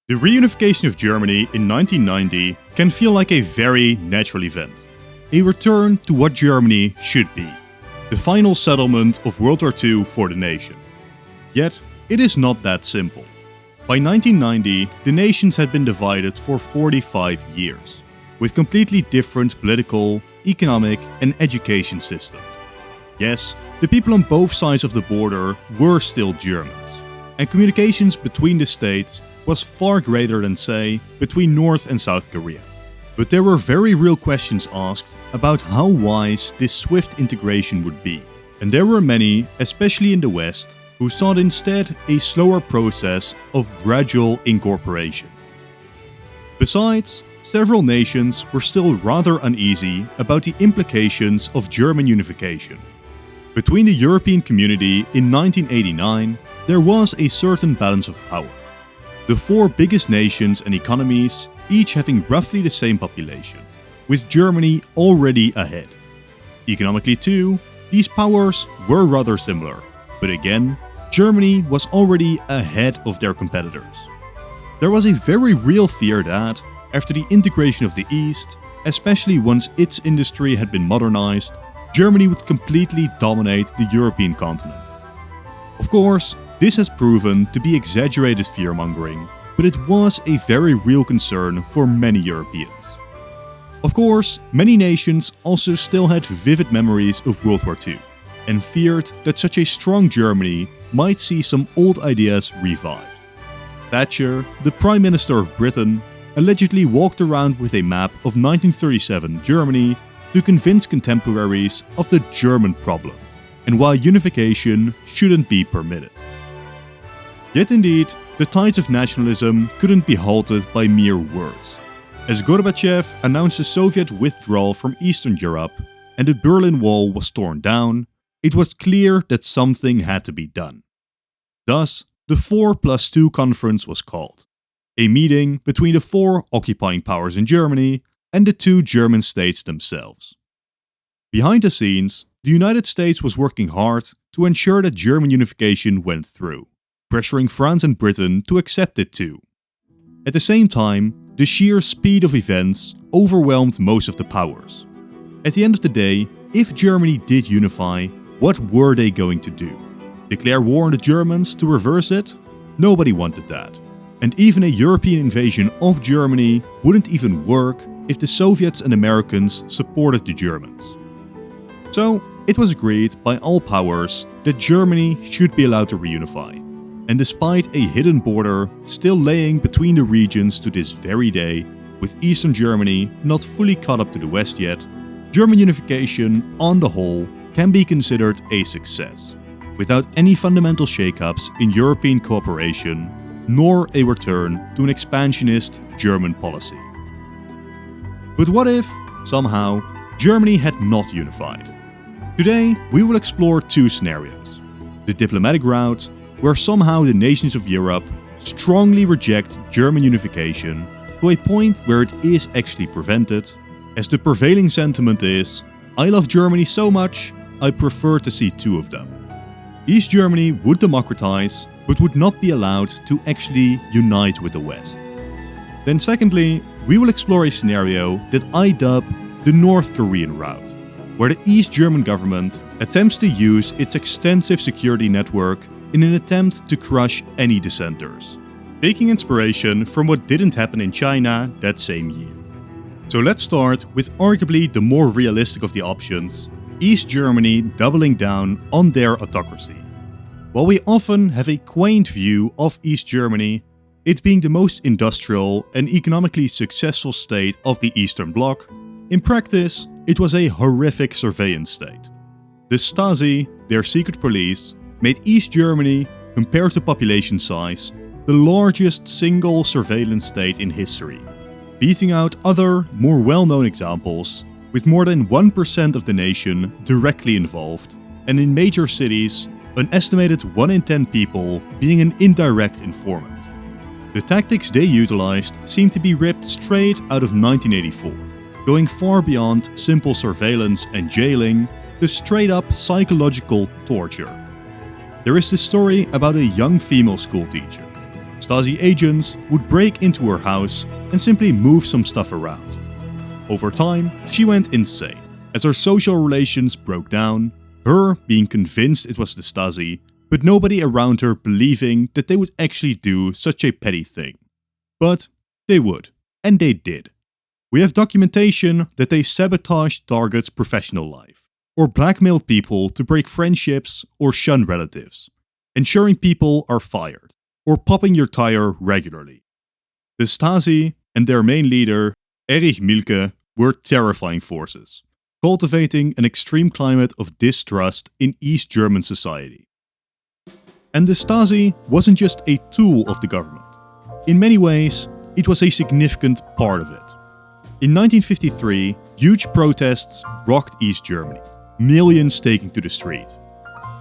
The reunification of Germany in 1990 can feel like a very natural event. A return to what Germany should be. The final settlement of World War II for the nation. Yet, it is not that simple. By 1990, the nations had been divided for 45 years, with completely different political, economic and education systems. Yes, the people on both sides of the border were still Germans, and communications between the states was far greater than, say, between North and South Korea. But there were very real questions asked about how wise this swift integration would be. And there were many, especially in the West, who sought instead a slower process of gradual incorporation. Besides, several nations were still rather uneasy about the implications of German unification. Between the European community in 1989, there was a certain balance of power. The four biggest nations and economies each having roughly the same population, with Germany already ahead. Economically too, these powers were rather similar, but again, Germany was already ahead of their competitors. There was a very real fear that, after the integration of the East, especially once its industry had been modernized, Germany would completely dominate the European continent. Of course, this has proven to be exaggerated fear-mongering, but it was a very real concern for many Europeans. Of course, many nations also still had vivid memories of World War II, and feared that such a strong Germany might see some old ideas revived. Thatcher, the Prime Minister of Britain, allegedly walked around with a map of 1937 Germany to convince contemporaries of the German problem, and why unification shouldn't be permitted. Yet indeed, the tides of nationalism couldn't be halted by mere words. As Gorbachev announced a Soviet withdrawal from Eastern Europe and the Berlin Wall was torn down, it was clear that something had to be done. Thus, the 4+2 conference was called, a meeting between the four occupying powers in Germany and the two German states themselves. Behind the scenes, the United States was working hard to ensure that German unification went through, pressuring France and Britain to accept it too. At the same time, the sheer speed of events overwhelmed most of the powers. At the end of the day, if Germany did unify, what were they going to do? Declare war on the Germans to reverse it? Nobody wanted that. And even a European invasion of Germany wouldn't even work if the Soviets and Americans supported the Germans. So, it was agreed by all powers that Germany should be allowed to reunify. And despite a hidden border still laying between the regions to this very day, with Eastern Germany not fully caught up to the West yet, German unification, on the whole, can be considered a success, without any fundamental shakeups in European cooperation, nor a return to an expansionist German policy. But what if, somehow, Germany had not unified? Today, we will explore two scenarios. The diplomatic route, where somehow the nations of Europe strongly reject German unification to a point where it is actually prevented, as the prevailing sentiment is, I love Germany so much, I prefer to see two of them. East Germany would democratize, but would not be allowed to actually unite with the West. Then secondly, we will explore a scenario that I dub the North Korean route, where the East German government attempts to use its extensive security network in an attempt to crush any dissenters, taking inspiration from what didn't happen in China that same year. So let's start with arguably the more realistic of the options, East Germany doubling down on their autocracy. While we often have a quaint view of East Germany, it being the most industrial and economically successful state of the Eastern Bloc, in practice, it was a horrific surveillance state. The Stasi, their secret police, made East Germany, compared to population size, the largest single surveillance state in history, beating out other, more well-known examples, with more than 1% of the nation directly involved, and in major cities, an estimated 1 in 10 people being an indirect informant. The tactics they utilized seem to be ripped straight out of 1984, going far beyond simple surveillance and jailing to straight-up psychological torture. There is this story about a young female schoolteacher Stasi agents would break into her house and simply move some stuff around. Over time, she went insane, as her social relations broke down, her being convinced it was the Stasi, but nobody around her believing that they would actually do such a petty thing. But they would, and they did. We have documentation that they sabotaged targets' professional life, or blackmailed people to break friendships or shun relatives, ensuring people are fired, or popping your tire regularly. The Stasi and their main leader, Erich Mielke, were terrifying forces, cultivating an extreme climate of distrust in East German society. And the Stasi wasn't just a tool of the government. In many ways, it was a significant part of it. In 1953, huge protests rocked East Germany, millions taking to the street.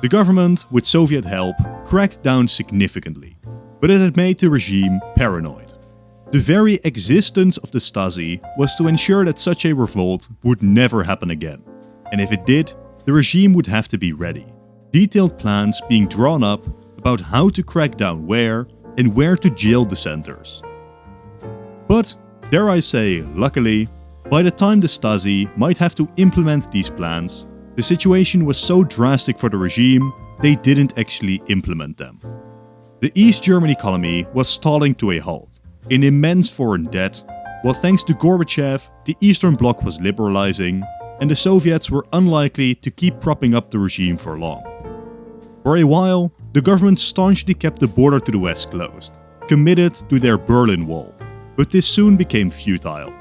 The government, with Soviet help, cracked down significantly, but it had made the regime paranoid. The very existence of the Stasi was to ensure that such a revolt would never happen again. And if it did, the regime would have to be ready. Detailed plans being drawn up about how to crack down where and where to jail dissenters. But, dare I say, luckily, by the time the Stasi might have to implement these plans, the situation was so drastic for the regime, they didn't actually implement them. The East German economy was stalling to a halt, in immense foreign debt, while thanks to Gorbachev, the Eastern Bloc was liberalizing, and the Soviets were unlikely to keep propping up the regime for long. For a while, the government staunchly kept the border to the west closed, committed to their Berlin Wall, but this soon became futile.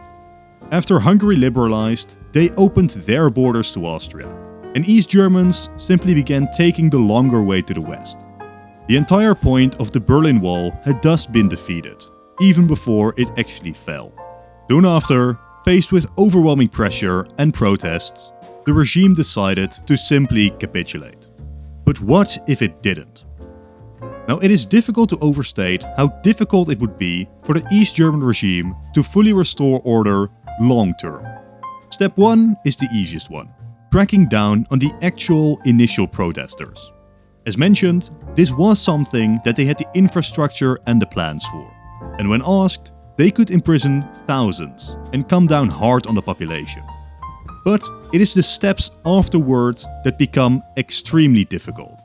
After Hungary liberalized, they opened their borders to Austria, and East Germans simply began taking the longer way to the west. The entire point of the Berlin Wall had thus been defeated, even before it actually fell. Soon after, faced with overwhelming pressure and protests, the regime decided to simply capitulate. But what if it didn't? Now, it is difficult to overstate how difficult it would be for the East German regime to fully restore order long term. Step 1 is the easiest one, cracking down on the actual initial protesters. As mentioned, this was something that they had the infrastructure and the plans for. And when asked, they could imprison thousands and come down hard on the population. But it is the steps afterwards that become extremely difficult.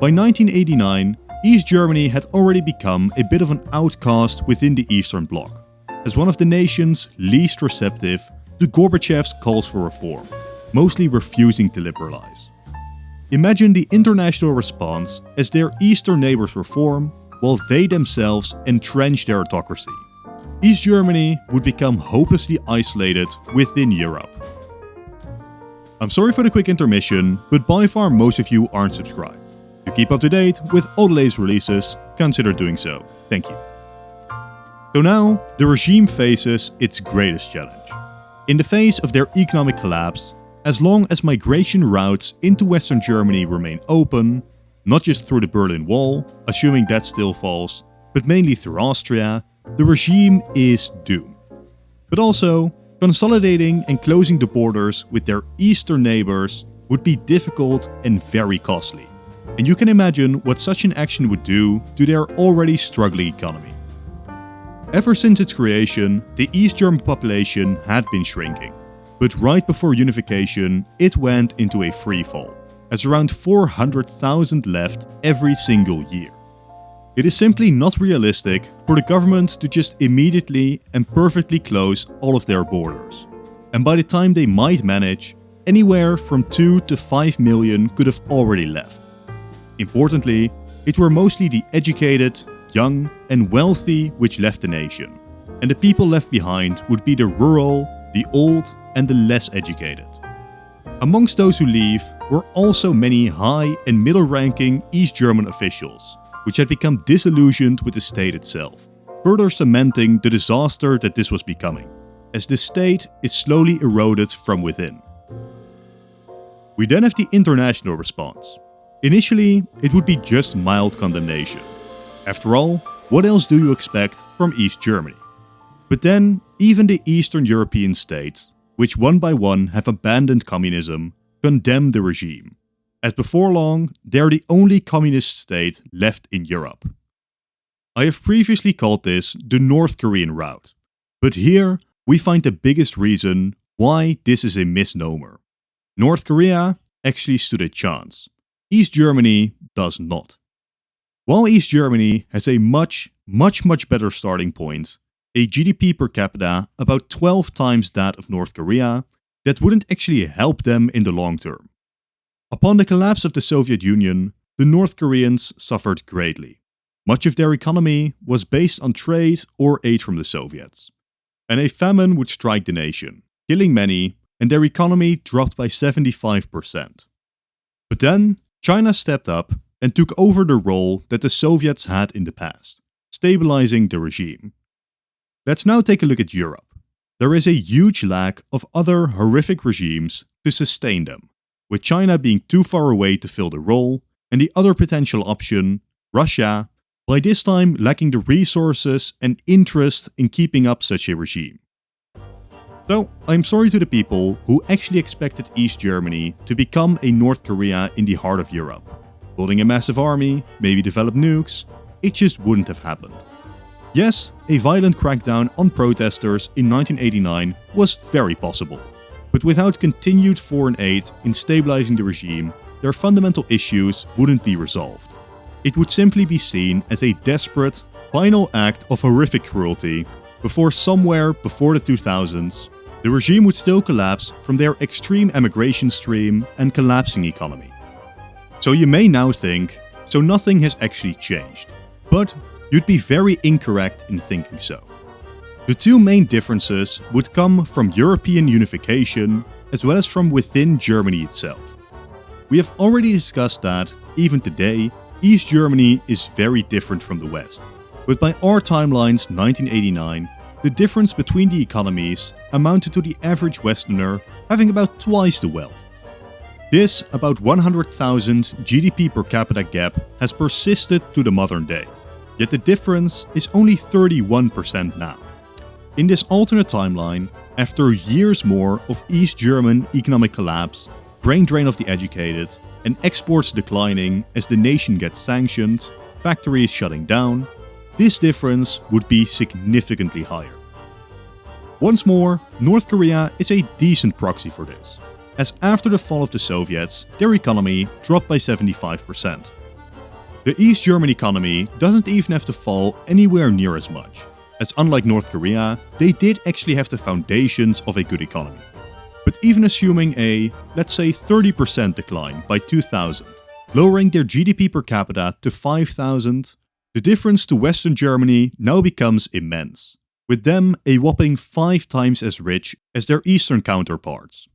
By 1989, East Germany had already become a bit of an outcast within the Eastern Bloc, as one of the nations least receptive to Gorbachev's calls for reform, mostly refusing to liberalize. Imagine the international response as their Eastern neighbors reform, while they themselves entrench their autocracy. East Germany would become hopelessly isolated within Europe. I'm sorry for the quick intermission, but by far most of you aren't subscribed. To keep up to date with all the latest releases, consider doing so. Thank you. So now, the regime faces its greatest challenge. In the face of their economic collapse, as long as migration routes into Western Germany remain open, not just through the Berlin Wall, assuming that still falls, but mainly through Austria, the regime is doomed. But also, consolidating and closing the borders with their eastern neighbors would be difficult and very costly. And you can imagine what such an action would do to their already struggling economy. Ever since its creation, the East German population had been shrinking. But right before unification, it went into a free fall, as around 400,000 left every single year. It is simply not realistic for the government to just immediately and perfectly close all of their borders. And by the time they might manage, anywhere from 2 to 5 million could have already left. Importantly, it were mostly the educated, young and wealthy which left the nation, and the people left behind would be the rural, the old and the less educated. Amongst those who leave were also many high and middle-ranking East German officials, which had become disillusioned with the state itself, further cementing the disaster that this was becoming, as the state is slowly eroded from within. We then have the international response. Initially, it would be just mild condemnation. After all, what else do you expect from East Germany? But then, even the Eastern European states, which one by one have abandoned communism, condemn the regime, as before long, they are the only communist state left in Europe. I have previously called this the North Korean route, but here we find the biggest reason why this is a misnomer. North Korea actually stood a chance. East Germany does not. While East Germany has a much better starting point, a GDP per capita about 12 times that of North Korea, that wouldn't actually help them in the long term. Upon the collapse of the Soviet Union, the North Koreans suffered greatly. Much of their economy was based on trade or aid from the Soviets. And a famine would strike the nation, killing many, and their economy dropped by 75%. But then, China stepped up and took over the role that the Soviets had in the past, stabilizing the regime. Let's now take a look at Europe. There is a huge lack of other horrific regimes to sustain them, with China being too far away to fill the role, and the other potential option, Russia, by this time lacking the resources and interest in keeping up such a regime. So, I'm sorry to the people who actually expected East Germany to become a North Korea in the heart of Europe. Building a massive army, maybe develop nukes, it just wouldn't have happened. Yes, a violent crackdown on protesters in 1989 was very possible, but without continued foreign aid in stabilizing the regime, their fundamental issues wouldn't be resolved. It would simply be seen as a desperate, final act of horrific cruelty before somewhere before the 2000s, the regime would still collapse from their extreme emigration stream and collapsing economy. So you may now think, so nothing has actually changed. But you'd be very incorrect in thinking so. The two main differences would come from European unification as well as from within Germany itself. We have already discussed that, even today, East Germany is very different from the West. But by our timeline's 1989, the difference between the economies amounted to the average Westerner having about twice the wealth. This about 100,000 GDP per capita gap has persisted to the modern day, yet the difference is only 31% now. In this alternate timeline, after years more of East German economic collapse, brain drain of the educated, and exports declining as the nation gets sanctioned, factories shutting down, this difference would be significantly higher. Once more, North Korea is a decent proxy for this, as after the fall of the Soviets, their economy dropped by 75%. The East German economy doesn't even have to fall anywhere near as much, as unlike North Korea, they did actually have the foundations of a good economy. But even assuming a, let's say 30% decline by 2000, lowering their GDP per capita to 5,000, the difference to Western Germany now becomes immense, with them a whopping 5 times as rich as their Eastern counterparts.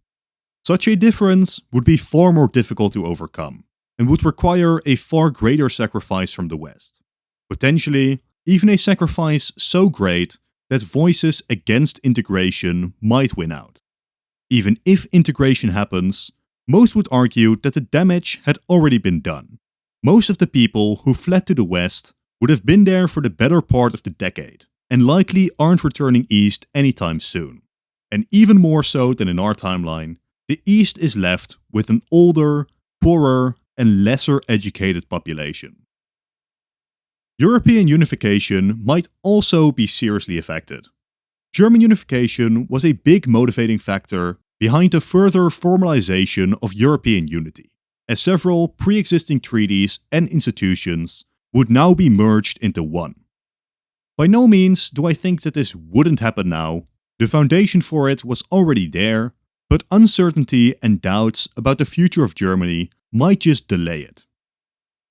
Such a difference would be far more difficult to overcome, and would require a far greater sacrifice from the West. Potentially, even a sacrifice so great that voices against integration might win out. Even if integration happens, most would argue that the damage had already been done. Most of the people who fled to the West would have been there for the better part of the decade, and likely aren't returning east anytime soon. And even more so than in our timeline, the East is left with an older, poorer, and lesser educated population. European unification might also be seriously affected. German unification was a big motivating factor behind the further formalization of European unity, as several pre-existing treaties and institutions would now be merged into one. By no means do I think that this wouldn't happen now. The foundation for it was already there, but uncertainty and doubts about the future of Germany might just delay it.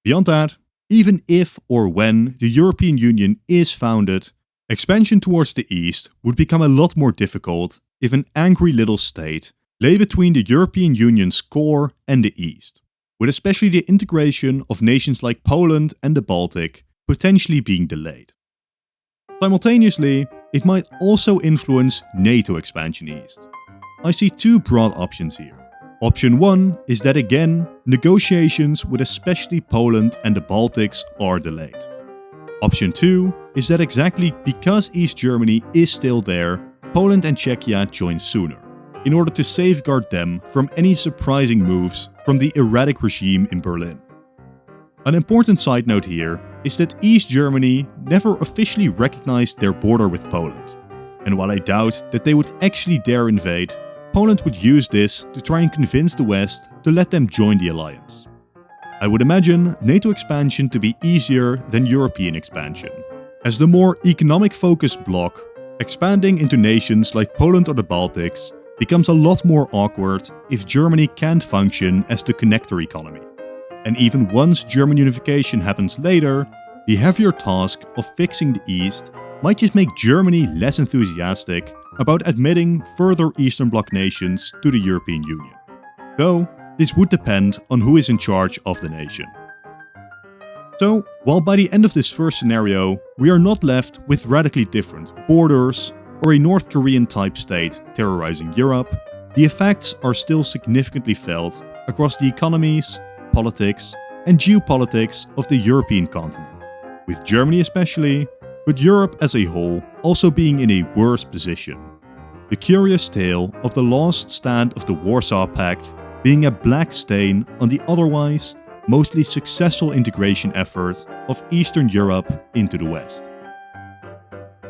Beyond that, even if or when the European Union is founded, expansion towards the East would become a lot more difficult if an angry little state lay between the European Union's core and the East, with especially the integration of nations like Poland and the Baltic potentially being delayed. Simultaneously, it might also influence NATO expansion east. I see two broad options here. Option 1 is that again, negotiations with especially Poland and the Baltics are delayed. Option 2 is that exactly because East Germany is still there, Poland and Czechia join sooner, in order to safeguard them from any surprising moves from the erratic regime in Berlin. An important side note here is that East Germany never officially recognized their border with Poland. And while I doubt that they would actually dare invade, Poland would use this to try and convince the West to let them join the alliance. I would imagine NATO expansion to be easier than European expansion. As the more economic-focused bloc, expanding into nations like Poland or the Baltics becomes a lot more awkward if Germany can't function as the connector economy. And even once German unification happens later, the heavier task of fixing the East might just make Germany less enthusiastic about admitting further Eastern Bloc nations to the European Union. Though, this would depend on who is in charge of the nation. So, while by the end of this first scenario, we are not left with radically different borders or a North Korean-type state terrorizing Europe, the effects are still significantly felt across the economies, politics, and geopolitics of the European continent, with Germany especially, but Europe as a whole also being in a worse position. The curious tale of the lost stand of the Warsaw Pact being a black stain on the otherwise mostly successful integration effort of Eastern Europe into the West.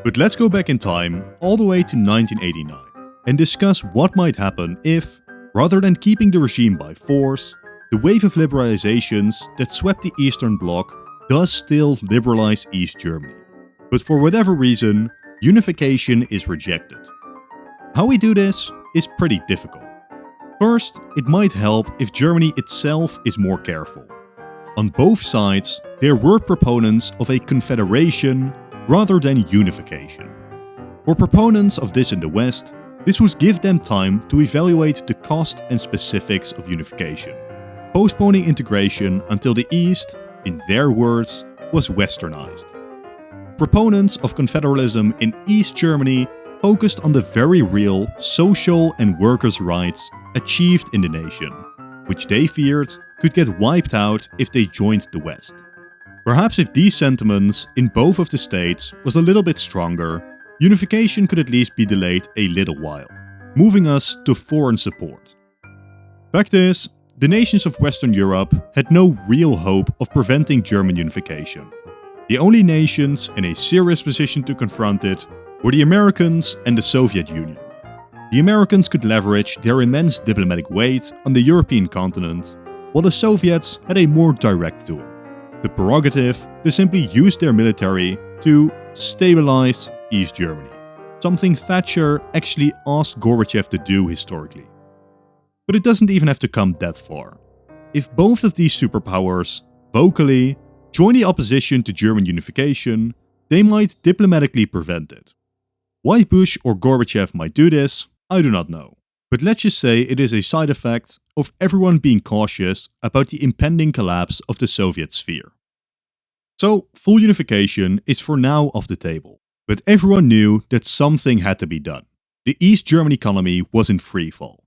But let's go back in time all the way to 1989 and discuss what might happen if, rather than keeping the regime by force, the wave of liberalizations that swept the Eastern Bloc does still liberalize East Germany. But for whatever reason, unification is rejected. How we do this is pretty difficult. First, it might help if Germany itself is more careful. On both sides, there were proponents of a confederation rather than unification. For proponents of this in the West, this would give them time to evaluate the cost and specifics of unification, postponing integration until the East, in their words, was westernized. Proponents of confederalism in East Germany focused on the very real social and workers' rights achieved in the nation, which they feared could get wiped out if they joined the West. Perhaps if these sentiments in both of the states was a little bit stronger, unification could at least be delayed a little while, moving us to foreign support. Fact is, the nations of Western Europe had no real hope of preventing German unification. The only nations in a serious position to confront it were the Americans and the Soviet Union. The Americans could leverage their immense diplomatic weight on the European continent, while the Soviets had a more direct tool, the prerogative to simply use their military to stabilize East Germany, something Thatcher actually asked Gorbachev to do historically. But it doesn't even have to come that far. If both of these superpowers, vocally, join the opposition to German unification, they might diplomatically prevent it. Why Bush or Gorbachev might do this, I do not know. But let's just say it is a side effect of everyone being cautious about the impending collapse of the Soviet sphere. So, full unification is for now off the table. But everyone knew that something had to be done. The East German economy was in freefall.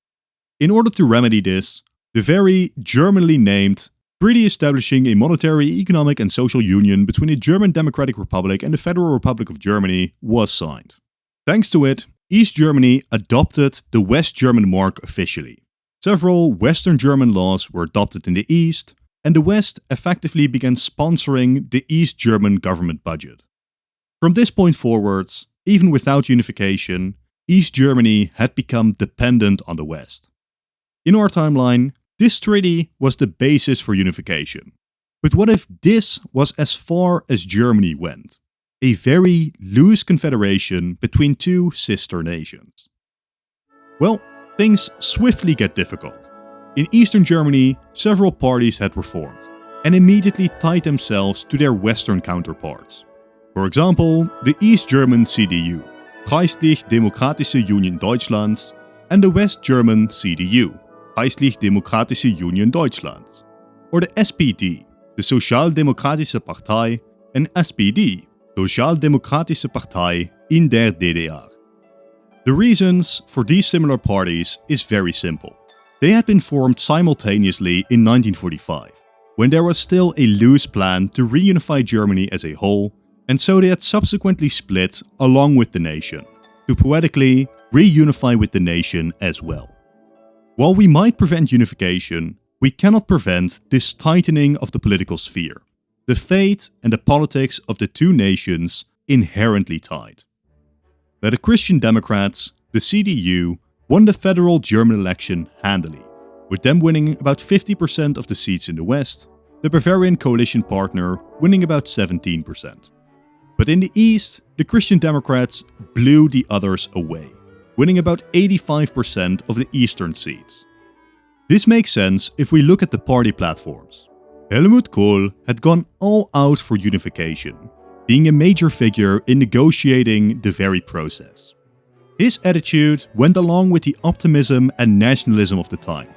In order to remedy this, the very Germanly named Treaty establishing a monetary, economic and social union between the German Democratic Republic and the Federal Republic of Germany was signed. Thanks to it, East Germany adopted the West German mark officially. Several Western German laws were adopted in the East, and the West effectively began sponsoring the East German government budget. From this point forwards, even without unification, East Germany had become dependent on the West. In our timeline, this treaty was the basis for unification. But what if this was as far as Germany went? A very loose confederation between two sister nations. Well, things swiftly get difficult. In Eastern Germany, several parties had reformed and immediately tied themselves to their Western counterparts. For example, the East German CDU, Geistlich-Demokratische Union Deutschlands, and the West German CDU, Geistlich-Demokratische Union Deutschlands, or the SPD, the Sozialdemokratische Partei, and SPD, Sozialdemokratische Partei in der DDR. The reasons for these similar parties is very simple. They had been formed simultaneously in 1945, when there was still a loose plan to reunify Germany as a whole, and so they had subsequently split along with the nation, to poetically reunify with the nation as well. While we might prevent unification, we cannot prevent this tightening of the political sphere. the fate and the politics of the two nations inherently tied. By the Christian Democrats, the CDU won the federal German election handily, with them winning about 50% of the seats in the West, the Bavarian coalition partner winning about 17%. But in the East, the Christian Democrats blew the others away, winning about 85% of the eastern seats. This makes sense if we look at the party platforms. Helmut Kohl had gone all out for unification, being a major figure in negotiating the very process. His attitude went along with the optimism and nationalism of the time,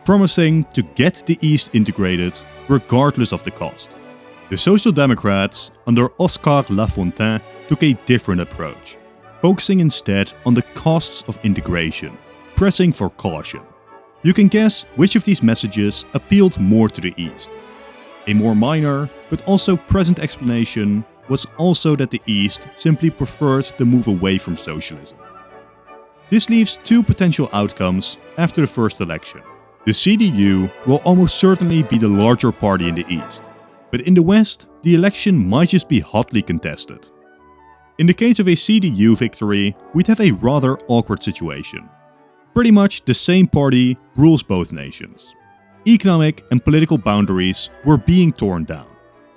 promising to get the East integrated regardless of the cost. The Social Democrats, under Oscar Lafontaine, took a different approach, focusing instead on the costs of integration, pressing for caution. You can guess which of these messages appealed more to the East. A more minor, but also present explanation was also that the East simply preferred the move away from socialism. This leaves two potential outcomes after the first election. The CDU will almost certainly be the larger party in the East, but in the West, the election might just be hotly contested. In the case of a CDU victory, we'd have a rather awkward situation. Pretty much the same party rules both nations. Economic and political boundaries were being torn down.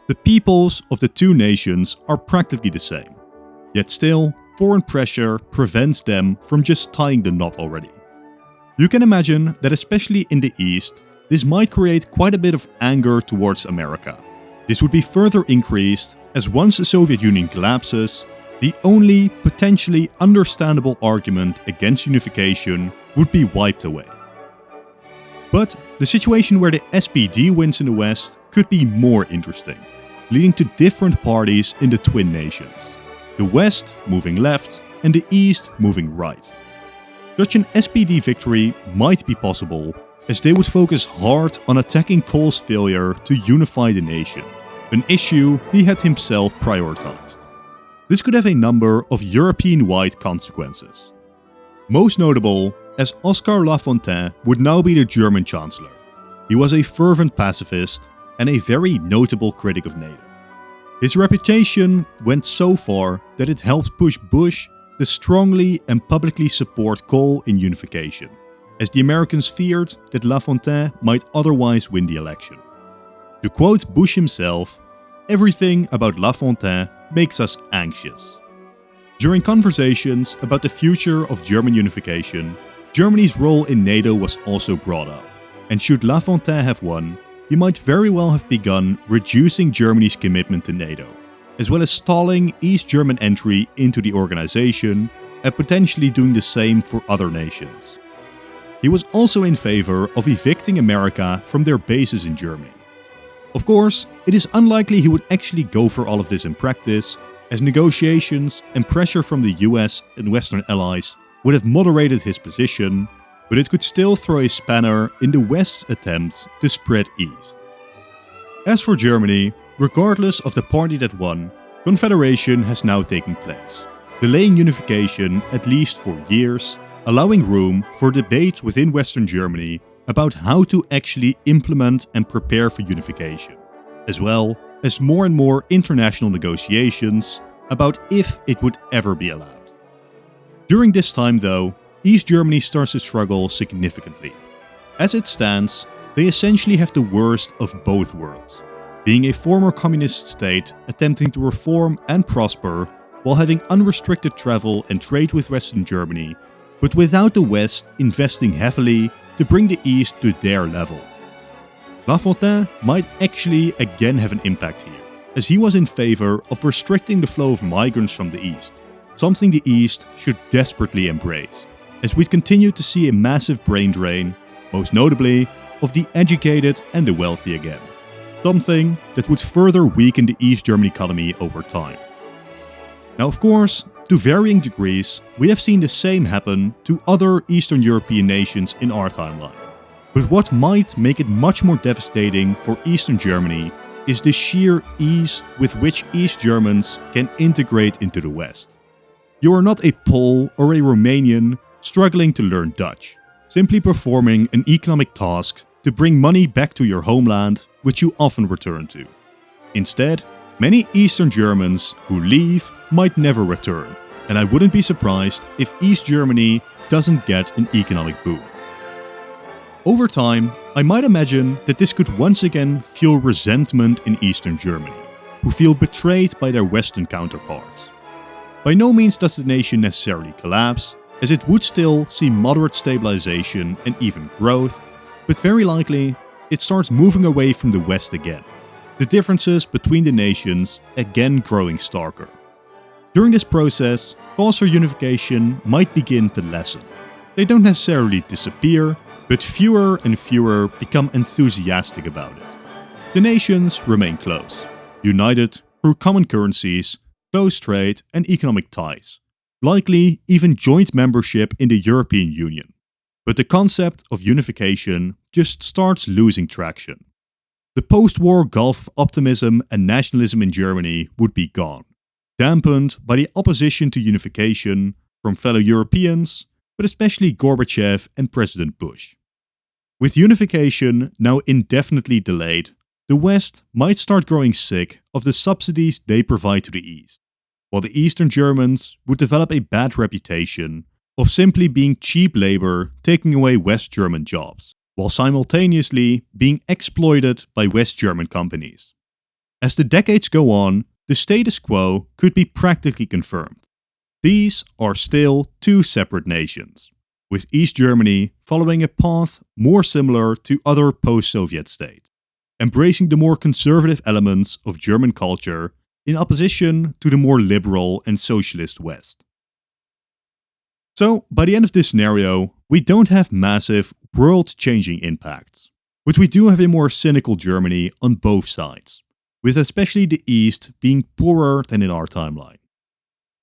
The peoples of the two nations are practically the same. Yet still, foreign pressure prevents them from just tying the knot already. You can imagine that especially in the East, this might create quite a bit of anger towards America. This would be further increased as once the Soviet Union collapses, the only potentially understandable argument against unification would be wiped away. But the situation where the SPD wins in the West could be more interesting, leading to different parties in the twin nations. The West moving left and the East moving right. Such an SPD victory might be possible, as they would focus hard on attacking Kohl's failure to unify the nation, an issue he had himself prioritized. This could have a number of European-wide consequences. Most notable, as Oscar Lafontaine would now be the German Chancellor. He was a fervent pacifist and a very notable critic of NATO. His reputation went so far that it helped push Bush to strongly and publicly support Kohl in unification, as the Americans feared that Lafontaine might otherwise win the election. To quote Bush himself, "Everything about Lafontaine makes us anxious." During conversations about the future of German unification, Germany's role in NATO was also brought up, and should Lafontaine have won, he might very well have begun reducing Germany's commitment to NATO, as well as stalling East German entry into the organization and potentially doing the same for other nations. He was also in favor of evicting America from their bases in Germany. Of course, it is unlikely he would actually go for all of this in practice, as negotiations and pressure from the US and Western allies would have moderated his position, but it could still throw a spanner in the West's attempts to spread east. As for Germany, regardless of the party that won, Confederation has now taken place, delaying unification at least for years, allowing room for debate within Western Germany about how to actually implement and prepare for unification, as well as more and more international negotiations about if it would ever be allowed. During this time though, East Germany starts to struggle significantly. As it stands, they essentially have the worst of both worlds, being a former communist state attempting to reform and prosper while having unrestricted travel and trade with Western Germany, but without the West investing heavily to bring the East to their level. Lafontaine might actually again have an impact here, as he was in favor of restricting the flow of migrants from the East, something the East should desperately embrace, as we'd continue to see a massive brain drain, most notably of the educated and the wealthy again, something that would further weaken the East German economy over time. Now of course, to varying degrees, we have seen the same happen to other Eastern European nations in our timeline. But what might make it much more devastating for Eastern Germany is the sheer ease with which East Germans can integrate into the West. You are not a Pole or a Romanian struggling to learn Dutch, simply performing an economic task to bring money back to your homeland, which you often return to. Instead, many Eastern Germans who leave might never return, and I wouldn't be surprised if East Germany doesn't get an economic boom. Over time, I might imagine that this could once again fuel resentment in Eastern Germany, who feel betrayed by their Western counterparts. By no means does the nation necessarily collapse, as it would still see moderate stabilization and even growth, but very likely it starts moving away from the West again, the differences between the nations again growing starker. During this process, calls for unification might begin to lessen. They don't necessarily disappear, but fewer and fewer become enthusiastic about it. The nations remain close, united through common currencies, close trade and economic ties, likely even joint membership in the European Union. But the concept of unification just starts losing traction. The post-war gulf of optimism and nationalism in Germany would be gone, dampened by the opposition to unification from fellow Europeans, but especially Gorbachev and President Bush. With unification now indefinitely delayed, the West might start growing sick of the subsidies they provide to the East, while the Eastern Germans would develop a bad reputation of simply being cheap labor taking away West German jobs, while simultaneously being exploited by West German companies. As the decades go on, the status quo could be practically confirmed. These are still two separate nations, with East Germany following a path more similar to other post-Soviet states, embracing the more conservative elements of German culture in opposition to the more liberal and socialist West. So, by the end of this scenario, we don't have massive, world-changing impacts, but we do have a more cynical Germany on both sides, with especially the East being poorer than in our timeline.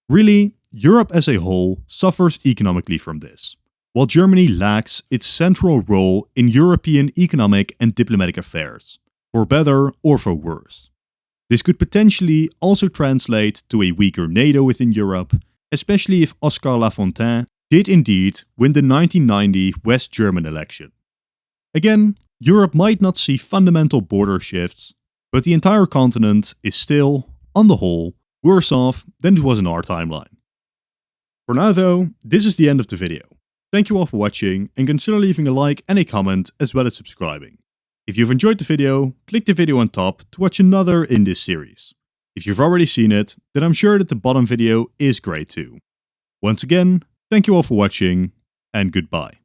Really, Europe as a whole suffers economically from this, while Germany lacks its central role in European economic and diplomatic affairs, for better or for worse. This could potentially also translate to a weaker NATO within Europe, especially if Oscar Lafontaine did indeed win the 1990 West German election. Again, Europe might not see fundamental border shifts, but the entire continent is still, on the whole, worse off than it was in our timeline. For now though, this is the end of the video. Thank you all for watching, and consider leaving a like and a comment as well as subscribing. If you've enjoyed the video, click the video on top to watch another in this series. If you've already seen it, then I'm sure that the bottom video is great too. Once again, thank you all for watching, and goodbye.